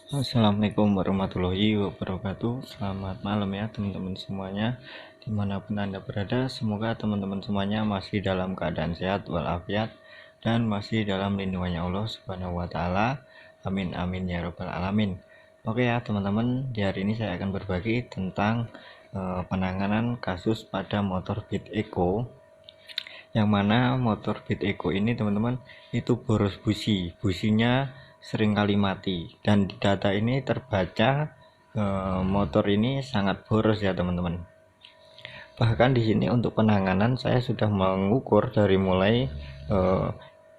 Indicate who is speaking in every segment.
Speaker 1: Assalamualaikum warahmatullahi wabarakatuh. Selamat malam ya teman-teman semuanya, dimanapun Anda berada. Semoga teman-teman semuanya masih dalam keadaan sehat walafiat dan masih dalam lindungannya Allah Subhanahu wa Ta'ala. Amin amin ya Rabbal alamin. Oke ya teman-teman, di hari ini saya akan berbagi tentang penanganan kasus pada motor Beat Eco, yang mana motor Beat Eco ini teman-teman itu boros businya sering kali mati, dan di data ini terbaca motor ini sangat boros ya teman-teman. Bahkan di sini untuk penanganan saya sudah mengukur dari mulai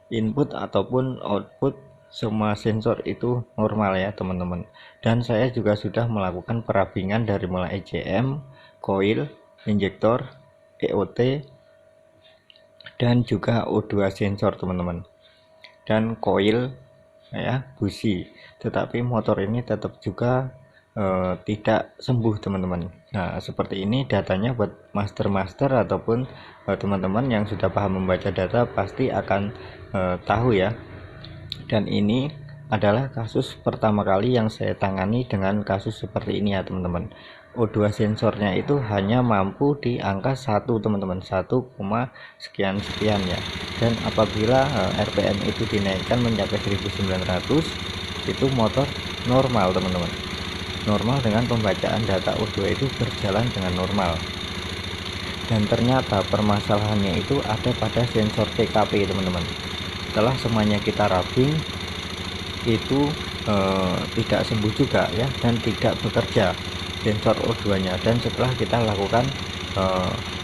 Speaker 1: input ataupun output semua sensor itu normal ya teman-teman, dan saya juga sudah melakukan perabbingan dari mulai ECM, coil, injektor, EOT, dan juga O2 sensor teman-teman, dan coil ya, busi. Tetapi motor ini tetap juga tidak sembuh teman-teman. Nah seperti ini datanya buat master ataupun teman-teman yang sudah paham membaca data pasti akan tahu ya. Dan ini adalah kasus pertama kali yang saya tangani dengan kasus seperti ini ya teman-teman. O2 sensornya itu hanya mampu di angka 1 teman-teman, 1, sekian ya. Dan apabila RPM itu dinaikkan mencapai 1900, itu motor normal teman-teman, normal dengan pembacaan data O2 itu berjalan dengan normal. Dan ternyata permasalahannya itu ada pada sensor TKP teman-teman. Setelah semuanya kita rubbing itu tidak sembuh juga ya, dan tidak bekerja sensor O2 nya. Dan setelah kita lakukan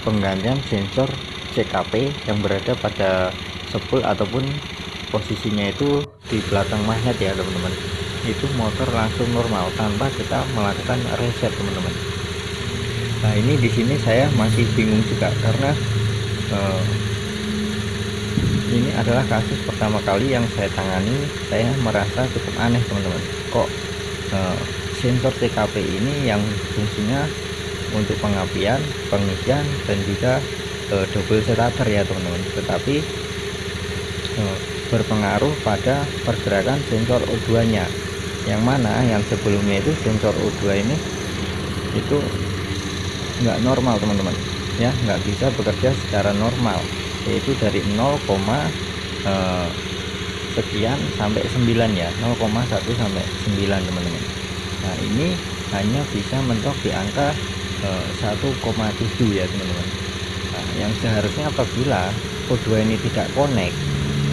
Speaker 1: penggantian sensor CKP yang berada pada spool ataupun posisinya itu di belakang magnet ya teman-teman, itu motor langsung normal tanpa kita melakukan reset teman-teman. Nah ini di sini saya masih bingung juga karena ini adalah kasus pertama kali yang saya tangani. Saya merasa cukup aneh teman-teman, kok sensor TKP ini yang fungsinya untuk pengapian, pengisian, dan juga double starter ya teman-teman, tetapi berpengaruh pada pergerakan sensor O2 nya, yang mana yang sebelumnya itu sensor O2 ini itu nggak normal teman-teman ya, nggak bisa bekerja secara normal, yaitu dari 0, sekian sampai 9 ya, 0,1 sampai 9 teman-teman. Nah ini hanya bisa mentok di angka 1,7 ya teman-teman. Nah, yang seharusnya apabila O2 ini tidak connect,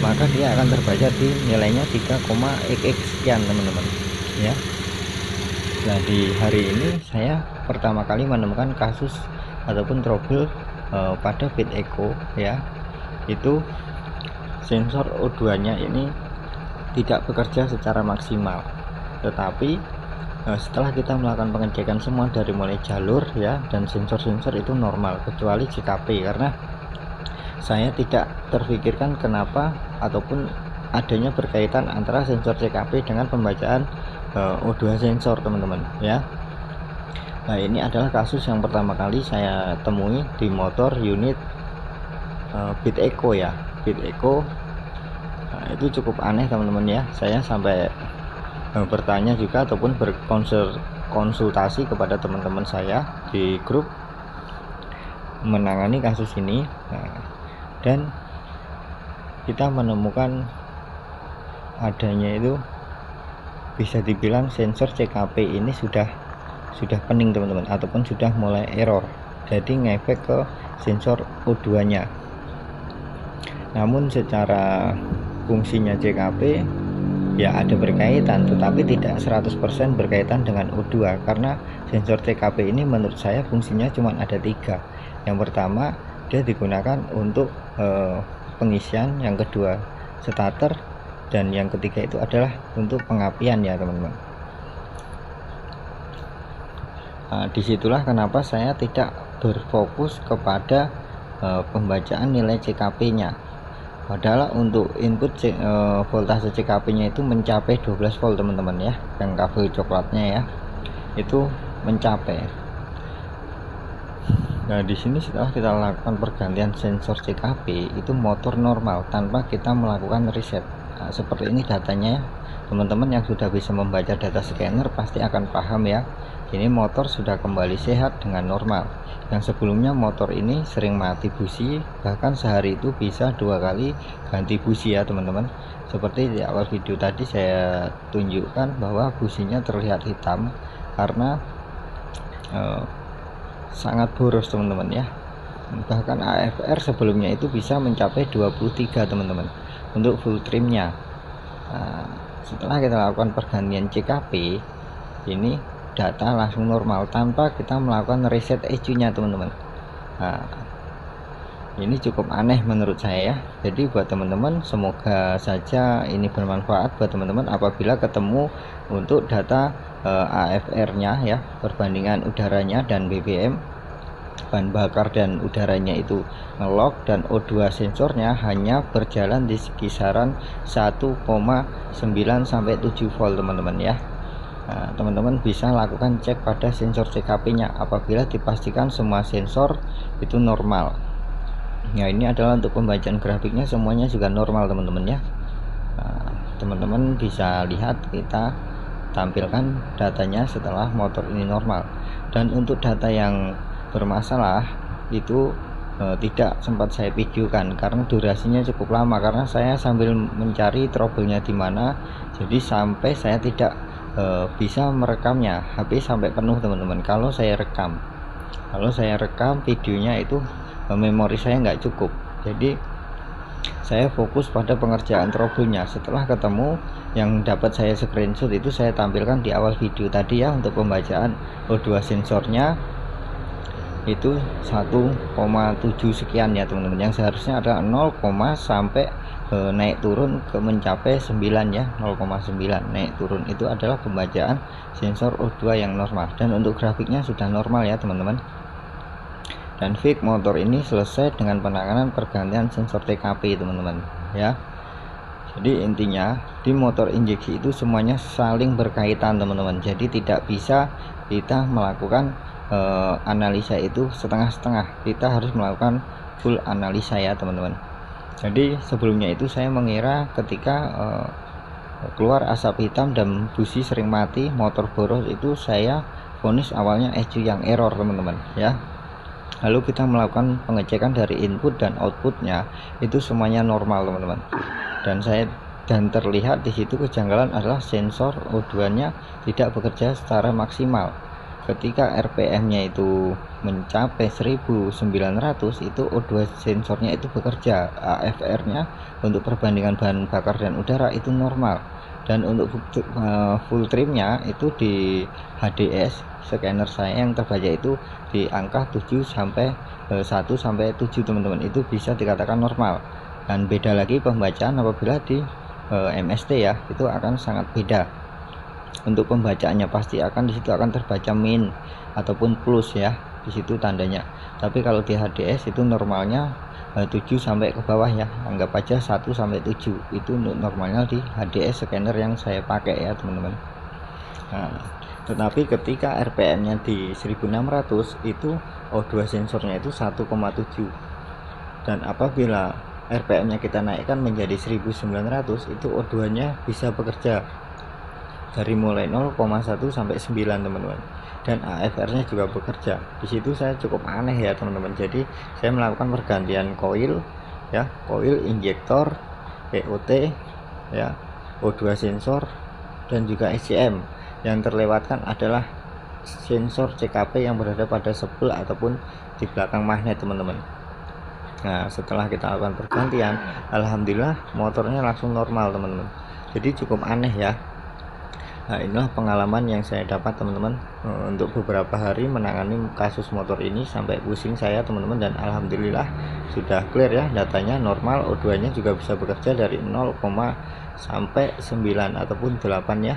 Speaker 1: maka dia akan terbaca di nilainya 3,xx sekian teman-teman ya. Nah di hari ini saya pertama kali menemukan kasus ataupun trouble pada Beat Eco ya, itu sensor O2 nya ini tidak bekerja secara maksimal. Tetapi setelah kita melakukan pengecekan semua dari mulai jalur ya, dan sensor-sensor itu normal kecuali CKP, karena saya tidak terpikirkan kenapa ataupun adanya berkaitan antara sensor CKP dengan pembacaan O2 sensor teman-teman ya. Nah ini adalah kasus yang pertama kali saya temui di motor unit Beat Eco ya, Beat Eco. Nah, itu cukup aneh teman-teman ya. Saya sampai bertanya juga ataupun berkonsultasi kepada teman-teman saya di grup menangani kasus ini. Nah, dan kita menemukan adanya itu bisa dibilang sensor CKP ini sudah pening teman-teman, ataupun sudah mulai error, jadi ngefek ke sensor O2 nya. Namun secara fungsinya CKP ya ada berkaitan, tetapi tidak 100% berkaitan dengan O2, karena sensor TKP ini menurut saya fungsinya cuma ada 3. Yang pertama dia digunakan untuk pengisian, yang kedua starter, dan yang ketiga itu adalah untuk pengapian ya teman-teman. Nah, disitulah kenapa saya tidak berfokus kepada pembacaan nilai CKP nya. Padahal untuk input voltase CKP nya itu mencapai 12 volt teman-teman ya, yang kabel coklatnya ya itu mencapai. Nah di sini setelah kita lakukan pergantian sensor CKP, itu motor normal tanpa kita melakukan reset. Nah, seperti ini datanya teman-teman yang sudah bisa membaca data scanner pasti akan paham ya. Ini motor sudah kembali sehat dengan normal. Yang sebelumnya motor ini sering mati busi, bahkan sehari itu bisa 2 kali ganti busi ya teman-teman. Seperti di awal video tadi saya tunjukkan bahwa businya terlihat hitam karena sangat boros teman-teman ya. Bahkan AFR sebelumnya itu bisa mencapai 23 teman-teman untuk full trimnya. Setelah kita lakukan pergantian CKP, ini data langsung normal tanpa kita melakukan reset ECU nya teman-teman. Ini cukup aneh menurut saya ya. Jadi buat teman-teman, semoga saja ini bermanfaat buat teman-teman apabila ketemu untuk data AFR nya ya, perbandingan udaranya dan BBM, bahan bakar dan udaranya itu ngelok, dan O2 sensornya hanya berjalan di kisaran 1,9 sampai 7 volt teman-teman ya. Teman-teman bisa lakukan cek pada sensor CKP nya apabila dipastikan semua sensor itu normal. Ya, ini adalah untuk pembacaan grafiknya semuanya juga normal teman-teman ya. Teman-teman bisa lihat, kita tampilkan datanya setelah motor ini normal. Dan untuk data yang bermasalah itu tidak sempat saya videokan karena durasinya cukup lama, karena saya sambil mencari trouble-nya di mana, jadi sampai saya tidak bisa merekamnya. HP sampai penuh teman-teman kalau saya rekam videonya itu memori saya nggak cukup, jadi saya fokus pada pengerjaan trouble-nya. Setelah ketemu yang dapat saya screenshot itu saya tampilkan di awal video tadi ya. Untuk pembacaan O2 sensornya itu 1,7 sekian ya teman-teman, yang seharusnya ada 0, sampai naik turun ke mencapai 9 ya, 0,9 naik turun. Itu adalah pembacaan sensor O2 yang normal, dan untuk grafiknya sudah normal ya teman-teman. Dan fix motor ini selesai dengan penanganan pergantian sensor TKP teman-teman ya. Jadi intinya di motor injeksi itu semuanya saling berkaitan teman-teman, jadi tidak bisa kita melakukan analisa itu setengah-setengah, kita harus melakukan full analisa ya teman-teman. Jadi sebelumnya itu saya mengira ketika keluar asap hitam dan busi sering mati, motor boros, itu saya vonis awalnya ECU yang error teman-teman ya. Lalu kita melakukan pengecekan dari input dan outputnya, itu semuanya normal teman-teman. Dan terlihat di situ kejanggalan adalah sensor O2 nya tidak bekerja secara maksimal. Ketika RPM nya itu mencapai 1900, itu O2 sensornya itu bekerja. AFR nya untuk perbandingan bahan bakar dan udara itu normal. Dan untuk full trimnya itu di HDS scanner saya yang terbaca itu di angka 7 sampai 1 sampai 7 teman-teman, itu bisa dikatakan normal. Dan beda lagi pembacaan apabila di MST ya, itu akan sangat beda. Untuk pembacaannya pasti akan disitu akan terbaca min ataupun plus ya, disitu tandanya. Tapi kalau di HDS itu normalnya 7 sampai ke bawah ya, anggap aja 1 sampai 7 itu normalnya di HDS scanner yang saya pakai ya teman-teman. Tetapi ketika RPM nya di 1600 itu O2 sensornya itu 1,7, dan apabila RPM nya kita naikkan menjadi 1900, itu O2 nya bisa bekerja dari mulai 0,1 sampai 9 teman-teman, dan AFR nya juga bekerja. Di situ saya cukup aneh ya teman-teman. Jadi saya melakukan pergantian koil ya, koil injektor, POT ya, O2 sensor, dan juga SCM. Yang terlewatkan adalah sensor CKP yang berada pada sebel ataupun di belakang magnet teman-teman. Nah, setelah kita lakukan pergantian, alhamdulillah motornya langsung normal teman-teman. Jadi cukup aneh ya. Nah, inilah pengalaman yang saya dapat teman-teman untuk beberapa hari menangani kasus motor ini, sampai pusing saya teman-teman, dan alhamdulillah sudah clear ya, datanya normal. O2 nya juga bisa bekerja dari 0, sampai 9 ataupun 8 ya,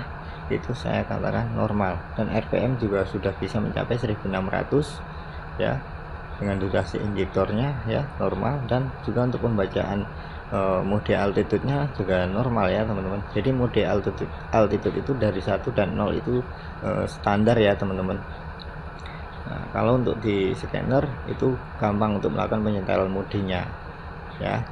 Speaker 1: itu saya katakan normal. Dan RPM juga sudah bisa mencapai 1600 ya, dengan durasi injektornya ya normal, dan juga untuk pembacaan mode altitude-nya juga normal ya teman-teman. Jadi mode altitude itu dari 1 dan 0 itu standar ya teman-teman. Nah, kalau untuk di scanner itu gampang untuk melakukan penyetelan modenya ya.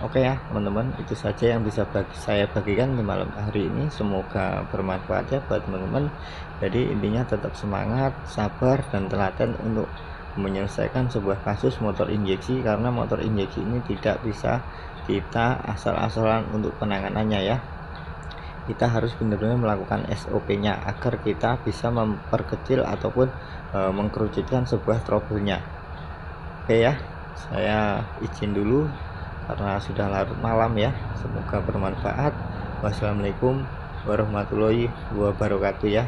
Speaker 1: Oke ya teman-teman, itu saja yang bisa saya bagikan di malam hari ini. Semoga bermanfaat ya buat teman-teman. Jadi intinya tetap semangat, sabar, dan telaten untuk menyelesaikan sebuah kasus motor injeksi, karena motor injeksi ini tidak bisa kita asal-asalan untuk penanganannya ya. Kita harus benar-benar melakukan SOP-nya agar kita bisa memperkecil ataupun mengkerucutkan sebuah trouble-nya. Oke ya, saya izin dulu karena sudah larut malam ya. Semoga bermanfaat. Wassalamualaikum warahmatullahi wabarakatuh ya.